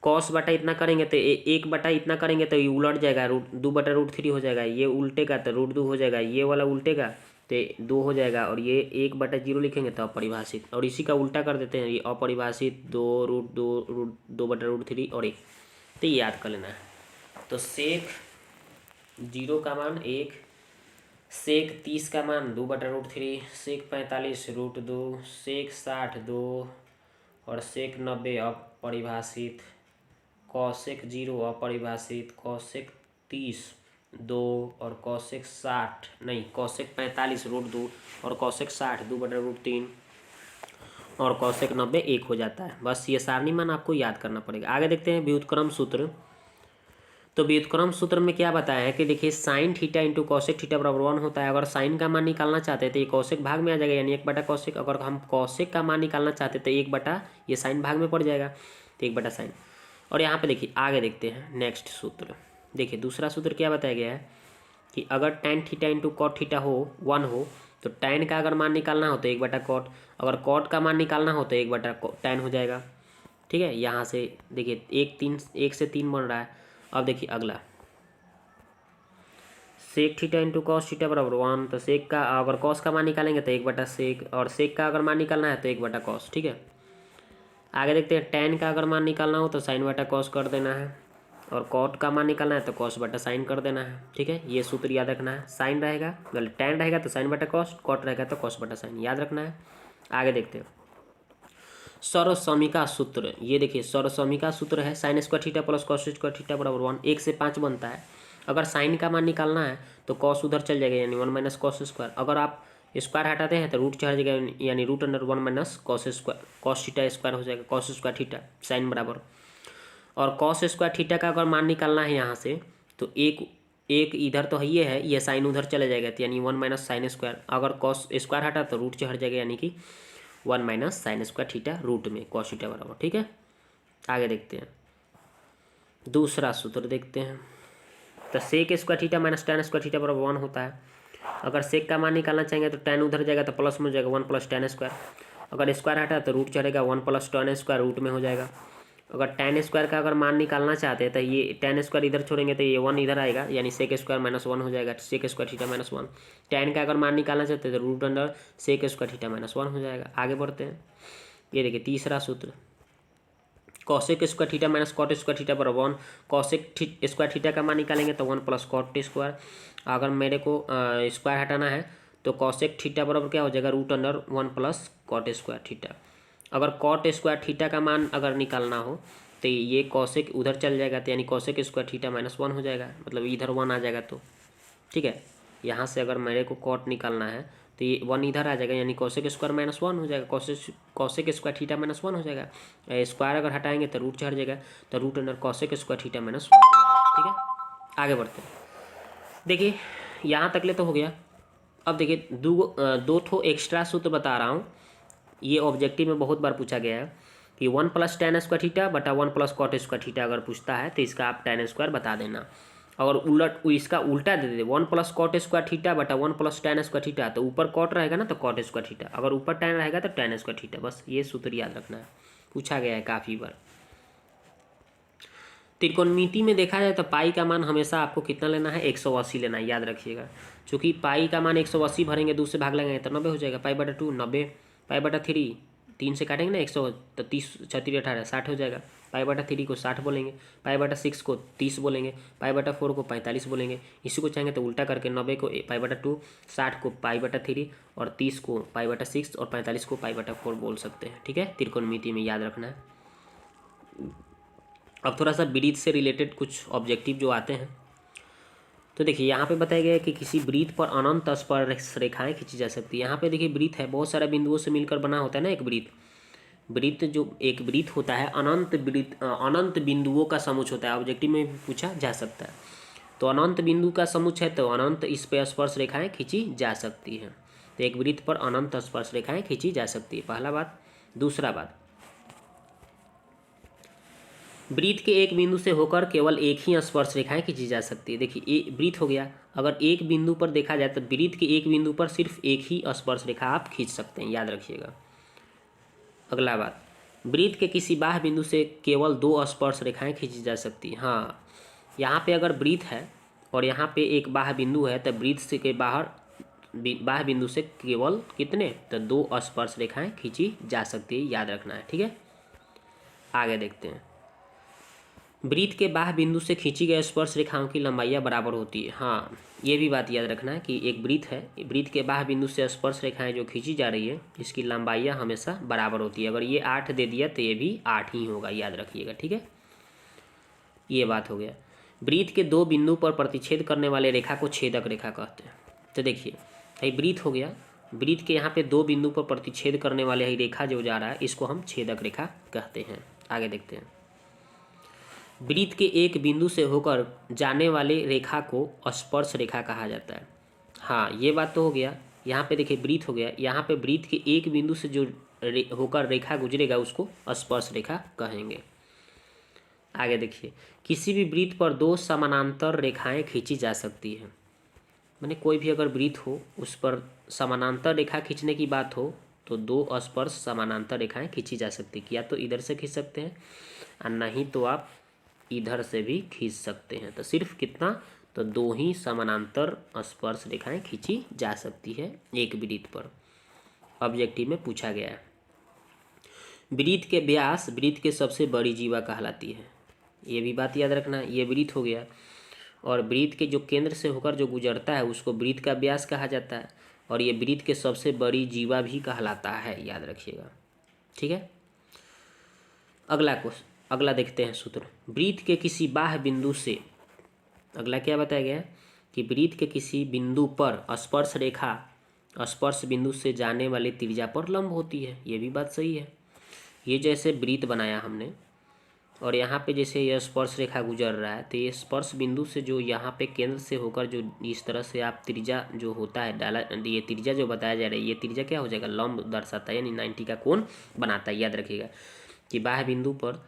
Speaker 1: कॉस बटा इतना करेंगे तो 1 बटा इतना करेंगे तो ये उलट जाएगा, 2/√3 हो जाएगा, ये उल्टेगा तो √2 हो जाएगा, ये वाला उल्टेगा तो 2 हो जाएगा, और ये 1/0 लिखेंगे तो अपरिभाषित, और इसी का उल्टा कर देते हैं, ये अपरिभाषित 2√2 और 1, तो ये याद कर लेना है। तो सेक 0 का मान 1, सेक 30 का मान 2/√3, सेक 45 √2, सेक 60 2 और सेक 90 अपरिभाषित, कॉसेक 0 अपरिभाषित, कॉसेक 30 2 और कॉसेक 60 नहीं कॉसेक 45 √2 और कॉसेक 60 2/√3 और कॉसेक 90 1 हो जाता है। बस ये सारणी मान आपको याद करना पड़ेगा। आगे देखते हैं व्युत्क्रम सूत्र। तो व्युत्क्रम सूत्र में क्या बताया है कि देखिए sine theta into cosec theta बराबर 1 होता है। अगर साइन का मान निकालना चाहते हैं तो ये कॉसेक भाग में आ जाएगा, यानी 1/कॉसेक। अगर हम कॉसेक का मान निकालना चाहते हैं तो 1/ ये साइन भाग में पड़ जाएगा, तो 1/साइन। और यहाँ पे देखिए आगे देखते हैं नेक्स्ट सूत्र। देखिए दूसरा सूत्र क्या बताया गया है कि अगर tan theta into cot theta हो 1 हो तो tan का अगर मान निकालना हो तो 1/कॉट, अगर कॉट का मान निकालना हो तो 1/tan हो जाएगा। ठीक है, यहाँ से देखिए 1 से 3 बन रहा है। अब देखिए अगला, sec theta into cos theta बराबर 1, तो सेक का अगर कॉस का मान निकालेंगे तो 1/सेक, और सेक का अगर मान निकालना है तो 1/कॉस। ठीक है, आगे देखते हैं tan का अगर मान निकालना हो तो sin/cos कर देना है, और कॉट का मान निकालना है तो cos/sin कर देना है। ठीक है, ये सूत्र याद रखना है। साइन रहेगा tan रहेगा तो sin/cos, कॉट रहेगा तो cos/sin, याद रखना है। आगे देखते हैं सर्वसमीका सूत्र। ये देखिए सर्वसमीका सूत्र है sin square theta plus cos square theta बराबर 1, 1 से 5 बनता है। अगर साइन का मान निकालना है तो कॉस उधर चल जाएगा, यानी 1 - cos स्क्वायर। अगर आप स्क्वायर हटाते हैं तो रूट चढ़ जाएगा, यानी √1 - cos square, cos theta square हो जाएगा, cos स्क्वायर थीटा साइन बराबर। और cos स्क्वायर थीटा का अगर मान निकालना है यहाँ से तो एक इधर तो है, ये साइन उधर चले जाएगा, तो यानी 1 - sin स्क्वायर। अगर cos स्क्वायर हटा तो रूट चढ़ जाएगा, यानी कि 1 - sin स्क्वायर थीटा रूट में cos थीटा बराबर। ठीक है, आगे देखते हैं दूसरा सूत्र देखते हैं। तो sec square theta minus tan square theta बराबर 1 होता है। अगर सेक का मान निकालना चाहेंगे तो tan उधर जाएगा तो प्लस में हो जाएगा 1 + tan स्क्वायर। अगर स्क्वायर हटा तो रूट चढ़ेगा 1 + tan स्क्वायर रूट में हो जाएगा। अगर tan स्क्वायर का अगर मान निकालना चाहते हैं तो ये tan स्क्वायर इधर छोड़ेंगे तो ये 1 इधर आएगा, यानी सेक स्क्वायर -1 हो जाएगा, सेक स्क्वायर थीटा -1। tan का अगर मान निकालना चाहते हैं तो √अंडर सेक स्क्वायर थीटा -1 हो जाएगा। आगे बढ़ते हैं, ये देखिए तीसरा सूत्र, cosec square theta minus cot square theta बराबर 1। कॉसेक स्क्वायर थीटा का मान निकालेंगे तो 1 + cot स्क्वायर। अगर मेरे को स्क्वायर हटाना है तो कॉसेक थीटा बराबर क्या हो जाएगा, √1 + cot स्क्वायर थीटा। अगर कॉट स्क्वायर थीटा का मान अगर निकालना हो तो ये कॉसेक उधर चल जाएगा, तो यानी कॉसेक स्क्वायर थीटा -1 हो जाएगा, मतलब इधर 1 आ जाएगा। तो ठीक है, यहाँ से अगर मेरे को कॉट निकालना है तो ये 1 इधर आ जाएगा, यानी कॉसेक स्क्वायर -1 हो जाएगा, कॉसेक स्क्वायर थीटा -1 हो जाएगा। स्क्वायर अगर हटाएंगे तो रूट चढ़ जाएगा, तो √अंडर कॉसेक स्क्वायर थीटा -1 हो जाएगा। ठीक है, आगे बढ़ते हैं। देखिए यहाँ तक ले तो हो गया। अब देखिए दो ठो एक्स्ट्रा सूत्र बता रहा हूँ, ये ऑब्जेक्टिव में बहुत बार पूछा गया है कि 1 + tan स्क्वायर थीटा बटा 1 + cot स्क्वायर थीटा अगर पूछता है तो इसका आप tan स्क्वायर बता देना। अगर इसका उल्टा दे दे 1 + cot स्क्वायर थीटा बटा 1 + tan स्क्वायर थीटा, तो ऊपर कॉट रहेगा ना तो cot स्क्वायर थीटा, अगर ऊपर tan रहेगा तो tan स्क्वायर थीटा। बस ये सूत्र याद रखना है, पूछा गया है काफ़ी बार। त्रिकोणमिति में देखा जाए तो पाई का मान हमेशा आपको कितना लेना है, 180 लेना है, याद रखिएगा। चूँकि पाई का मान 180 भरेंगे, 2 से भाग लगाएंगे तो 90 हो जाएगा, π/2 90, π/3 3 से काटेंगे ना 100 तो 30 36 18 60 हो जाएगा। π/3 को 60 बोलेंगे, π/6 को 30 बोलेंगे, π/4 को 45 बोलेंगे। इसी को चाहेंगे तो उल्टा करके 90 को π/2, 60 को π/3 और 30 को π/6 और 45 को π/4 बोल सकते हैं। ठीक है, त्रिकोणमिति में याद रखना है। अब थोड़ा सा वृत्त से रिलेटेड कुछ ऑब्जेक्टिव जो आते हैं, तो देखिए यहाँ पे बताया गया है कि किसी वृत्त पर अनंत स्पर्श रेखाएं खींची जा सकती है। यहाँ पे देखिए वृत्त है, बहुत सारे बिंदुओं से मिलकर बना होता है ना एक वृत्त जो एक वृत्त होता है अनंत बिंदुओं का समुच्चय होता है। ऑब्जेक्टिव में भी पूछा जा सकता है, तो अनंत बिंदु का समुच्चय है तो अनंत इस पे स्पर्श रेखाएं खींची जा सकती हैं। तो एक वृत्त पर अनंत स्पर्श रेखाएं खींची जा सकती है, पहला बात। दूसरा बात, वृत्त के एक बिंदु से होकर केवल एक ही स्पर्श रेखाएं खींची जा सकती है। देखिए वृत्त हो गया, अगर एक बिंदु पर देखा जाए तो वृत्त के एक बिंदु पर सिर्फ एक ही स्पर्श रेखा आप खींच सकते हैं, याद रखिएगा। अगला बात, वृत्त के किसी बाह्य बिंदु से केवल 2 स्पर्श रेखाएं खींची जा सकती हैं। हाँ, यहाँ पे अगर वृत्त है और यहाँ पे एक बाह्य बिंदु है तो वृत्त से के बाहर बाह्य बिंदु से केवल कितने, तो 2 स्पर्श रेखाएं खींची जा सकती है, याद रखना है। ठीक है, आगे देखते हैं। वृत्त के बाह्य बिंदु से खींची गई स्पर्श रेखाओं की लंबाइयाँ बराबर होती है। हाँ, ये भी बात याद रखना है कि एक वृत्त है, वृत्त के बाह्य बिंदु से स्पर्श रेखाएं जो खींची जा रही है इसकी लंबाइयाँ हमेशा बराबर होती है। अगर ये 8 दे दिया तो ये भी 8 ही होगा, याद रखिएगा। ठीक है, ये बात हो गया। वृत्त के 2 बिंदु पर प्रतिच्छेद करने वाले रेखा को छेदक रेखा कहते हैं। तो देखिए, भाई वृत्त हो गया, वृत्त के यहाँ पे 2 बिंदु पर प्रतिच्छेद करने वाले रेखा जो जा रहा है इसको हम छेदक रेखा कहते हैं। आगे देखते हैं। वृत्त के एक बिंदु से होकर जाने वाले रेखा को स्पर्श रेखा कहा जाता है। हाँ, ये बात तो हो गया। यहाँ पे देखिए वृत्त हो गया, यहाँ पे वृत्त के एक बिंदु से जो होकर रेखा गुजरेगा उसको स्पर्श रेखा कहेंगे। आगे देखिए, किसी भी वृत्त पर 2 समानांतर रेखाएं खींची जा सकती है। माने कोई भी अगर वृत्त हो उस पर समानांतर रेखा खींचने की बात हो तो 2 स्पर्श समानांतर रेखाएं खींची जा सकती है। या तो इधर से खींच सकते हैं और नहीं तो आप इधर से भी खींच सकते हैं। तो सिर्फ कितना, तो 2 ही समानांतर स्पर्श रेखाएं खींची जा सकती है एक वृत्त पर। ऑब्जेक्टिव में पूछा गया है। वृत्त के व्यास वृत्त के सबसे बड़ी जीवा कहलाती है। ये भी बात याद रखना। ये वृत्त हो गया और वृत्त के जो केंद्र से होकर जो गुजरता है उसको वृत्त का व्यास कहा जाता है और ये वृत्त के सबसे बड़ी जीवा भी कहलाता है, याद रखिएगा। ठीक है, अगला देखते हैं सूत्र। वृत्त के किसी बाह्य बिंदु से, अगला क्या बताया गया कि वृत्त के किसी बिंदु पर स्पर्श रेखा स्पर्श बिंदु से जाने वाले त्रिज्या पर लंब होती है। ये भी बात सही है। ये जैसे वृत्त बनाया हमने और यहाँ पे जैसे यह स्पर्श रेखा गुजर रहा है तो ये स्पर्श बिंदु से जो यहाँ पे केंद्र से होकर जो इस तरह से आप त्रिज्या जो होता है डाला, ये त्रिज्या जो बताया जा रहा है ये त्रिज्या क्या हो जाएगा, लंब दर्शाता है, यानी 90 का कोण बनाता है। याद रखिएगा कि बाह्य बिंदु पर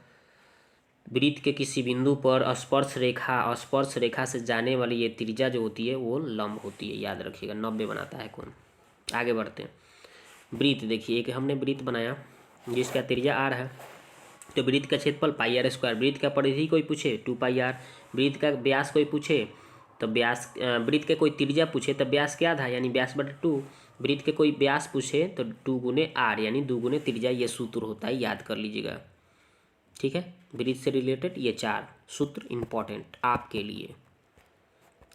Speaker 1: वृत्त के किसी बिंदु पर स्पर्श रेखा से जाने वाली ये त्रिज्या जो होती है वो लंब होती है, याद रखिएगा। 90 बनाता है कोण। आगे बढ़ते हैं। वृत्त देखिए, एक हमने वृत्त बनाया जिसका त्रिज्या r है, तो वृत्त का क्षेत्रफल πr²। वृत्त का परिधि कोई पूछे 2πr। वृत्त का व्यास कोई पूछे तो व्यास, वृत्त के कोई त्रिज्या पूछे तो व्यास क्या था, यानी व्यास बटा 2। वृत्त के कोई व्यास पूछे तो 2 गुने r यानी 2 गुने त्रिज्या, ये सूत्र होता है, याद कर लीजिएगा। ठीक है, वृत्त से रिलेटेड ये 4 सूत्र इंपॉर्टेंट आपके लिए।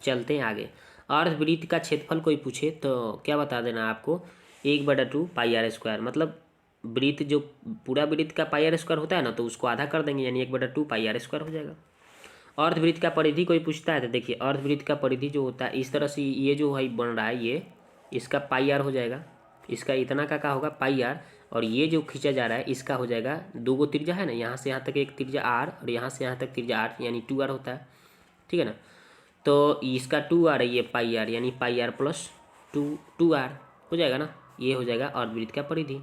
Speaker 1: चलते हैं आगे। अर्धवृत्त का क्षेत्रफल कोई पूछे तो क्या बता देना आपको, 1/2 πr²। मतलब वृत्त जो पूरा वृत्त का πr² होता है ना तो उसको आधा कर देंगे, यानी 1/2 πr² हो जाएगा। अर्धवृत्त का परिधि कोई पूछता है तो देखिए अर्धवृत्त का परिधि जो होता है इस तरह से, ये जो है बन रहा है ये इसका πr हो जाएगा, इसका इतना का होगा πr, और ये जो खींचा जा रहा है इसका हो जाएगा 2 गो त्रिज्या है ना, यहाँ से यहाँ तक एक त्रिज्या r और यहाँ से यहाँ तक त्रिज्या r, यानी 2r होता है। ठीक है ना, तो इसका 2r है, ये πr यानी πr प्लस 2r हो जाएगा ना, ये हो जाएगा अर्धवृत्त का परिधि।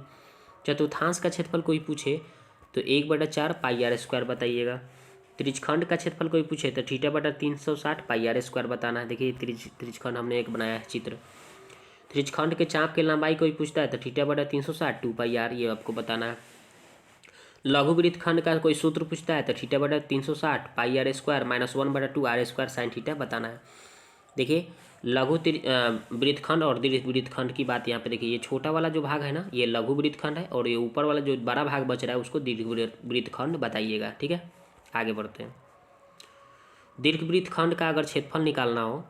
Speaker 1: चतुर्थांश का क्षेत्रफल कोई पूछे तो 1/4 πr² बताइएगा। त्रिज्यखंड का क्षेत्रफल कोई पूछे तो θ/360 πr² बताना है। देखिए त्रिज्यखंड हमने एक बनाया है चित्र। त्रिज्यखंड के चाप की लंबाई कोई पूछता है तो θ/360 2πr, ये आपको बताना है। लघु वृत्तखंड का कोई सूत्र पूछता है तो θ/360 πr² - 1/2 r² sin θ बताना है। देखिए लघु वृत्तखंड और दीर्घ वृत्तखंड की बात यहाँ पे देखिए, ये छोटा वाला जो भाग है ना ये लघु वृत्तखंड है और ये ऊपर वाला जो बड़ा भाग बच रहा है उसको दीर्घ वृत्तखंड बताइएगा। ठीक है, आगे बढ़ते हैं। दीर्घ वृत्तखंड का अगर क्षेत्रफल निकालना हो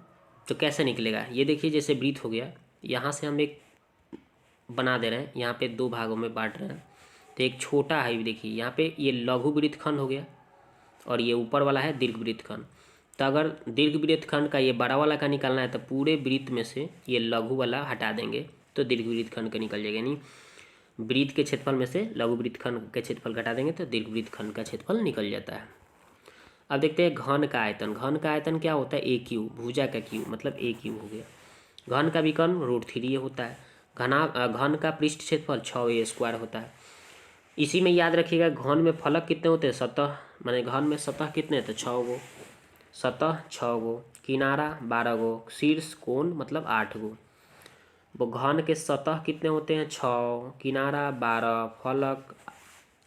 Speaker 1: तो कैसे निकलेगा, ये देखिए जैसे वृत्त हो गया, यहाँ से हम एक बना दे रहे हैं, यहाँ पे 2 भागों में बांट रहे हैं, तो एक छोटा है, देखिए यहाँ पे ये लघु वृत्तखंड हो गया और ये ऊपर वाला है दीर्घ वृत्तखंड। तो अगर दीर्घ वृत्तखंड का ये बड़ा वाला का निकालना है तो पूरे वृत्त में से ये लघु वाला हटा देंगे तो दीर्घ वृत्तखंड का निकल जाएगा, यानी वृत्त के क्षेत्रफल में से लघु वृत्तखंड के क्षेत्रफल घटा देंगे तो दीर्घ वृत्तखंड का क्षेत्रफल निकल जाता है। अब देखते हैं घन का आयतन। घन का आयतन क्या होता है, a क्यूब, भुजा का क्यूब मतलब a क्यूब हो गया। घन का विकर्ण √3 होता है। घन का पृष्ठ क्षेत्रफल 6a² होता है। इसी में याद रखिएगा घन में फलक कितने होते हैं, सतह, माने घन में सतह कितने तो 6 गो, सतह 6 गो, किनारा 12 गो, शीर्ष कोण मतलब 8 गो। वो घन के सतह कितने होते हैं 6, किनारा 12, फलक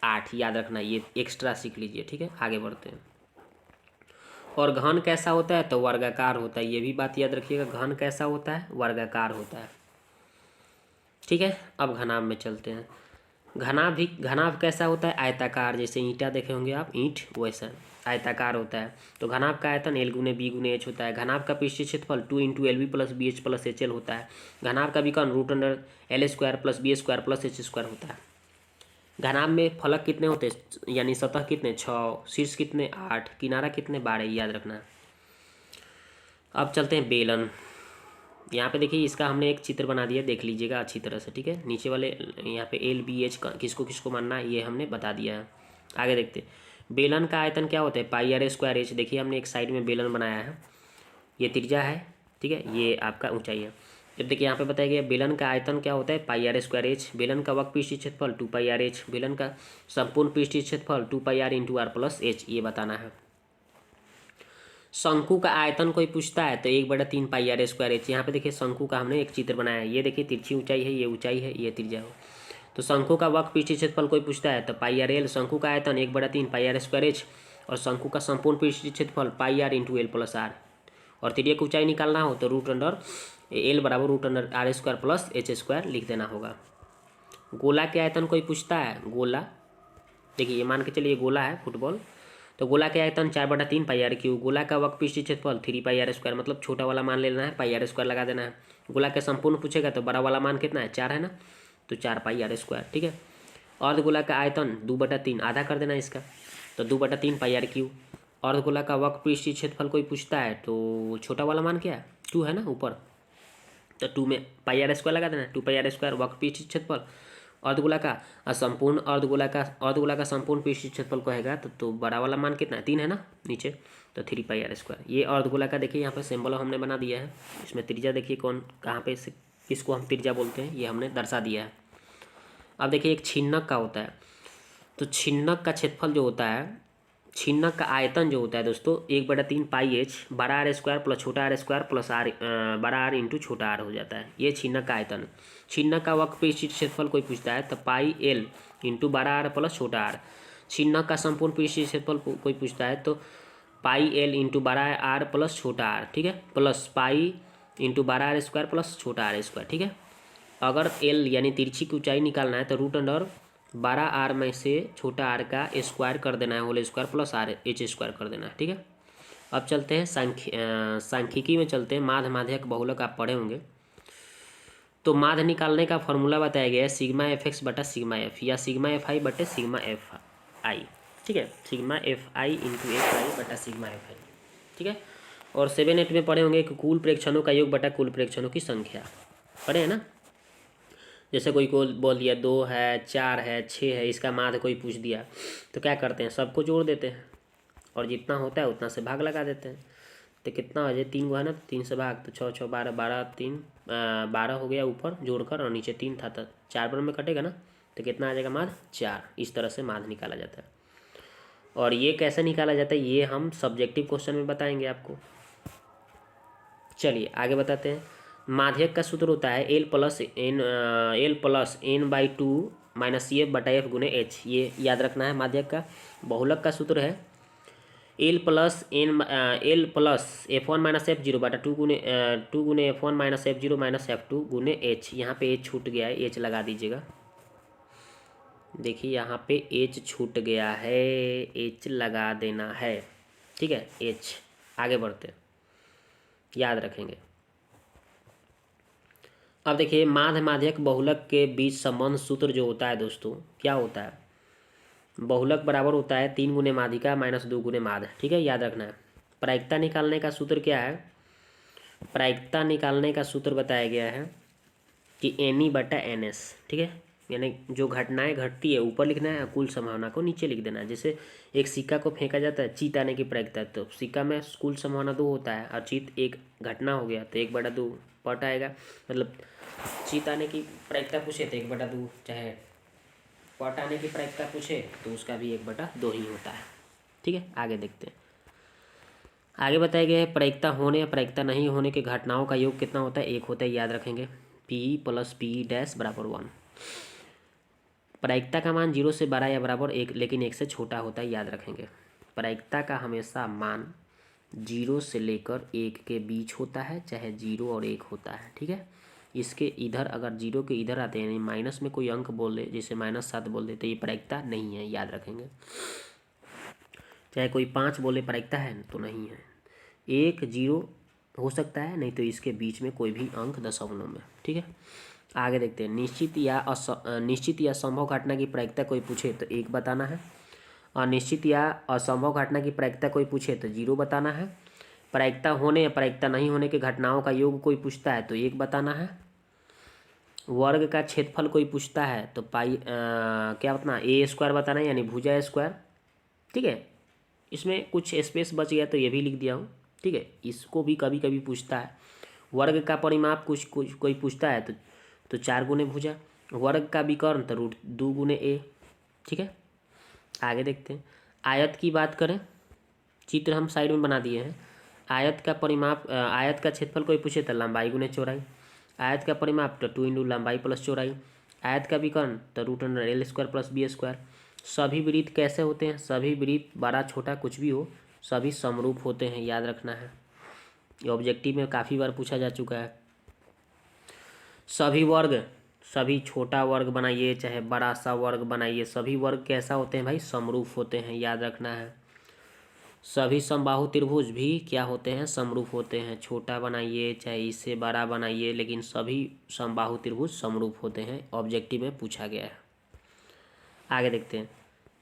Speaker 1: 8, याद रखना, ये एक्स्ट्रा सीख लीजिए। ठीक है, आगे बढ़ते हैं। और घन कैसा होता है तो वर्गाकार होता है, ये भी बात याद रखिएगा। घन कैसा होता है, वर्गाकार होता है। ठीक है, अब घनाभ में चलते हैं। घनाभ कैसा होता है? आयताकार, जैसे ईंटा देखे होंगे आप, ईंट वैसा आयताकार होता है। तो घनाभ का आयतन L गुने B गुने H होता है। घनाभ का पृष्ठीय क्षेत्रफल 2 into LB plus BH plus HL होता है। घनाभ का विकर्ण √L² plus B² plus H² होता है। घनाभ में फलक कितने होते हैं, यानी सतह कितने? 6, शीर्ष कितने? 8, किनारा कितने? 12, याद रखना। अब चलते हैं बेलन। यहाँ पे देखिए, इसका हमने एक चित्र बना दिया, देख लीजिएगा अच्छी तरह से, ठीक है। नीचे वाले यहाँ पे LBH किसको किसको मानना है ये हमने बता दिया है। आगे देखते हैं, बेलन का आयतन क्या होता है? πr²h। देखिए हमने एक साइड में बेलन बनाया है, ये त्रिज्या है, ठीक है, ये आपका ऊंचाई है। जब देखिए यहाँ पे बताया गया बेलन का आयतन क्या होता है? πr²h। बेलन का वक्र पृष्ठीय क्षेत्रफल 2πrh। बेलन का संपूर्ण पृष्ठीय क्षेत्रफल 2πr into r plus h, ये बताना है। शंकु का आयतन कोई पूछता है तो 1/3 πr²h। यहाँ पे देखिए शंकु का हमने एक चित्र बनाया है, ये देखिए तिरछी ऊंचाई है, ये ऊंचाई है, ये त्रिज्या हो। तो शंकु का वक्र पृष्ठीय क्षेत्रफल कोई पूछता है तो πrl। शंकु का आयतन 1/3 πr²h और शंकु का संपूर्ण पृष्ठीय क्षेत्रफल πr into l plus r। और त्रिज्या की ऊंचाई निकालना हो तो √L बराबर √r² प्लस h² लिख देना होगा। गोला के आयतन कोई पूछता है, गोला देखिए, ये मान के चलिए गोला है फुटबॉल, तो गोला के आयतन 4/3 πr3। गोला का वक्र पृष्ठीय क्षेत्रफल 3πr², मतलब छोटा वाला मान लेना है, πr² लगा देना है। गोला के संपूर्ण पूछेगा तो बड़ा वाला मान कितना है? 4 है ना, तो 4πr², ठीक है। अर्धगोला का आयतन 2/3, आधा कर देना इसका, तो 2/3 πr3। अर्धगोला का वक्र पृष्ठीय क्षेत्रफल कोई पूछता है तो छोटा वाला मान क्या है? 2 है ना ऊपर, तो 2 में πr² लगा देना है, 2πr² वक्र पृष्ठीय क्षेत्रफल। अर्धगोला का संपूर्ण पृष्ठीय क्षेत्रफल कहेगा तो बड़ा वाला मान कितना है? 3 है ना नीचे, तो 3πr²। ये अर्धगोला का देखिए यहाँ पे सिंबल हमने बना दिया है। इसमें त्रिज्या देखिए कौन कहाँ पे से किसको हम त्रिज्या बोलते हैं, ये हमने दर्शा दिया है। अब देखिए एक छिन्नक का होता है, तो छिन्नक का क्षेत्रफल जो होता है, छिन्नक का आयतन जो होता है दोस्तों 1/3 πh बड़ा r² प्लस छोटा r² प्लस r बड़ा r इंटू छोटा r हो जाता है। ये छिन्नक का आयतन। छिन्नक का वक्र पृष्ठीय क्षेत्रफल कोई पूछता है तो πl इंटू बड़ा r प्लस छोटा r। छिन्नक का संपूर्ण पृष्ठीय क्षेत्रफल कोई पूछता है तो πl इंटू बड़ा r प्लस छोटा r, ठीक है, प्लस पाई इंटू बड़ा r² प्लस छोटा r², ठीक है। अगर l यानी तिरछी की ऊंचाई निकालना है तो √12r में से छोटा r का स्क्वायर कर देना है, होल स्क्वायर प्लस h² कर देना है, ठीक है। अब चलते हैं सांख्यिकी में चलते हैं। माध्य माध्यक बहुलक आप पढ़े होंगे, तो माध्य निकालने का फॉर्मूला बताया गया है σfx बटा σf या σfi बटे σfi, ठीक है, σfi इंटू fi बटा σfi, ठीक है। और 7-8 में पढ़े होंगे कि कुल प्रेक्षणों का योग बटा कुल प्रेक्षणों की संख्या, पढ़े हैं ना। जैसे कोई को बोल दिया 2 है, 4 है, 6 है, इसका माध्य कोई पूछ दिया तो क्या करते हैं? सबको जोड़ देते हैं और जितना होता है उतना से भाग लगा देते हैं। तो कितना हो जाए? 3 को है ना, तो 3 से भाग, तो 6 6 12, 12 3 12 हो गया ऊपर जोड़कर, और नीचे 3 था तो 4 पर में कटेगा ना, तो कितना आ जाएगा? माध्य 4। इस तरह से माध्य निकाला जाता है। और ये कैसे निकाला जाता है ये हम सब्जेक्टिव क्वेश्चन में बताएंगे आपको। चलिए आगे बताते हैं। माध्यक का सूत्र होता है L plus n/2 minus CF बटा F गुने H, ये याद रखना है। माध्यक का बहुलक का सूत्र है L plus F1 minus F0 बटा 2 गुने F1 minus F0 minus F2 गुने H। यहाँ पे H छूट गया है, H लगा दीजिएगा। देखिए यहाँ पे H छूट गया है, H लगा देना है, ठीक है, H। आगे बढ़ते याद रखेंगे। अब देखिए माध्य माध्यक बहुलक के बीच संबंध सूत्र जो होता है दोस्तों, क्या होता है? बहुलक बराबर होता है 3 गुने माध्यिका माइनस 2 गुने माध्य, ठीक है, याद रखना है। प्रायिकता निकालने का सूत्र क्या है? प्रायिकता निकालने का सूत्र बताया गया है कि NE बटा NS, ठीक है, यानी जो घटनाएं घटती है ऊपर लिखना है, कुल संभावना को नीचे लिख देना है। जैसे एक सिक्का को फेंका जाता है, चीत आने की प्रायिकता, तो सिक्का में कुल संभावना 2 होता है और चीत एक घटना हो गया तो 1/2 पट आएगा। मतलब चीत आने की प्रायिकता पूछे तो 1/2, चाहे पट आने की प्रायिकता पूछे तो उसका भी 1/2 ही होता है, ठीक है। आगे देखते हैं। आगे बताया गया है प्रायिकता होने या प्रायिकता नहीं होने के घटनाओं का योग कितना होता है? 1 होता है, याद रखेंगे। P प्लस P डैश बराबर 1। प्रायिकता का मान 0 से बड़ा या बराबर 1 लेकिन 1 से छोटा होता है, याद रखेंगे। प्रायिकता का हमेशा मान 0 से लेकर 1 के बीच होता है, चाहे 0 और 1 होता है, ठीक है। इसके इधर अगर जीरो के इधर आते हैं यानी माइनस में कोई अंक बोल दे, जैसे -7 बोल दे, तो ये प्रायिकता नहीं है, याद रखेंगे। चाहे कोई 5 बोले प्रायिकता है तो नहीं है। 1 0 हो सकता है, नहीं तो इसके बीच में कोई भी अंक दशमलव में। ठीक है, आगे देखते हैं। निश्चित या संभव घटना की प्रायिकता कोई पूछे तो 1 बताना है। अनिश्चित या असंभव घटना की प्रायिकता कोई पूछे तो 0 बताना है। प्रायिकता होने या प्रायिकता नहीं होने के घटनाओं का योग कोई पूछता है तो 1 बताना है। वर्ग का क्षेत्रफल कोई पूछता है तो क्या बताना, a² बताना है, यानी भुजा स्क्वायर। ठीक है, इसमें कुछ स्पेस बच गया तो ये भी लिख दिया हूँ। ठीक है, इसको भी कभी कभी पूछता है। वर्ग का परिमाप कुछ कोई पूछता है तो 4 गुने भुजा। वर्ग का विकर्ण तो √2 गुने a। ठीक है, आगे देखते हैं। आयत की बात करें, चित्र हम साइड में बना दिए हैं। आयत का परिमाप, आयत का क्षेत्रफल कोई पूछे तो लंबाई गुने चौड़ाई। आयत का परिमाप तो 2 × लंबाई प्लस चौड़ाई। आयत का विकर्ण तो √L² + B²। सभी वृत्त कैसे होते हैं? सभी वृत्त बड़ा छोटा कुछ भी हो, सभी समरूप होते हैं, याद रखना है। ये ऑब्जेक्टिव में काफ़ी बार पूछा जा चुका है। सभी वर्ग, सभी छोटा वर्ग बनाइए चाहे बड़ा सा वर्ग बनाइए, सभी वर्ग कैसा होते हैं भाई? समरूप होते हैं, याद रखना है। सभी समबाहु त्रिभुज भी क्या होते हैं? समरूप होते हैं। छोटा बनाइए चाहे इससे बड़ा बनाइए, लेकिन सभी समबाहु त्रिभुज समरूप होते हैं, ऑब्जेक्टिव में पूछा गया है। आगे देखते हैं।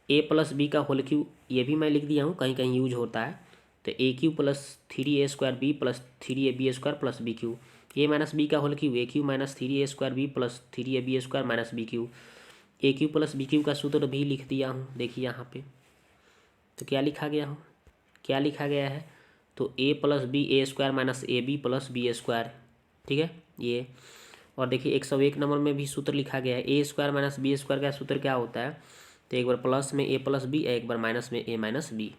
Speaker 1: a + b का होल क्यूब, ये भी मैं लिख दिया हूँ, कहीं कहीं यूज होता है। तो a³ + 3a² b + 3ab² + b³। a - b का whole cube, a³ - 3a² b + 3ab² - b³। a³ + b³ का सूत्र भी लिख दिया हूँ, देखिए यहाँ पे। तो क्या लिखा गया हो, क्या लिखा गया है? तो a + b a² - ab + b²। ठीक है, ये। और देखिए 101 नंबर में भी सूत्र लिखा गया है। a² - b² का सूत्र क्या होता है? तो एक बार प्लस में a + b, एक बार माइनस में a - b।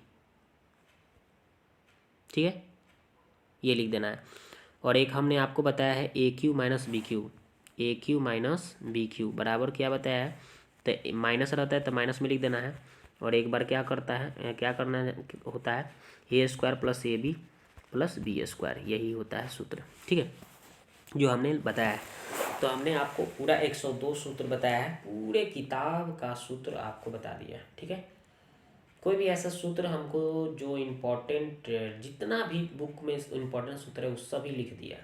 Speaker 1: ठीक है, ये लिख देना है। और एक हमने आपको बताया है a³ - b³। a³ - b³ बराबर क्या बताया है? तो माइनस रहता है तो माइनस में लिख देना है। और एक बार क्या करता है, क्या करना होता है? a² + ab + b², यही होता है सूत्र। ठीक है, जो हमने बताया है। तो हमने आपको पूरा 102 सूत्र बताया है, पूरे किताब का सूत्र आपको बता दिया है। ठीक है, कोई भी ऐसा सूत्र हमको जो इम्पोर्टेंट, जितना भी बुक में इम्पोर्टेंट सूत्र है उस सभी लिख दिया।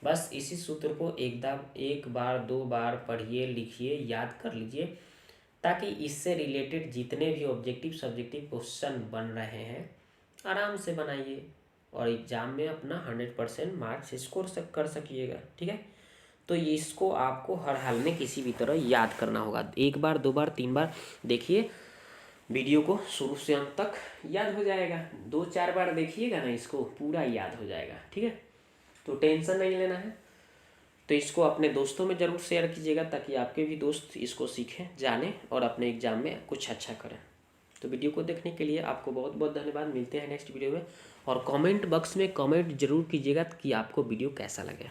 Speaker 1: बस इसी सूत्र को एक बार 2 बार पढ़िए, लिखिए, याद कर लीजिए, ताकि इससे रिलेटेड जितने भी ऑब्जेक्टिव सब्जेक्टिव क्वेश्चन बन रहे हैं आराम से बनाइए और एग्ज़ाम में अपना 100% मार्क्स स्कोर कर सकिएगा। ठीक है, तो इसको आपको हर हाल में किसी भी तरह याद करना होगा। 1 बार 2 बार 3 बार देखिए वीडियो को, शुरू से अंत तक याद हो जाएगा। 2-4 बार देखिएगा ना, इसको पूरा याद हो जाएगा। ठीक है, तो टेंशन नहीं लेना है। तो इसको अपने दोस्तों में ज़रूर शेयर कीजिएगा, ताकि आपके भी दोस्त इसको सीखें, जानें और अपने एग्ज़ाम में कुछ अच्छा करें। तो वीडियो को देखने के लिए आपको बहुत बहुत धन्यवाद। मिलते हैं नेक्स्ट वीडियो में। और कमेंट बॉक्स में कमेंट जरूर कीजिएगा कि आपको वीडियो कैसा लगे।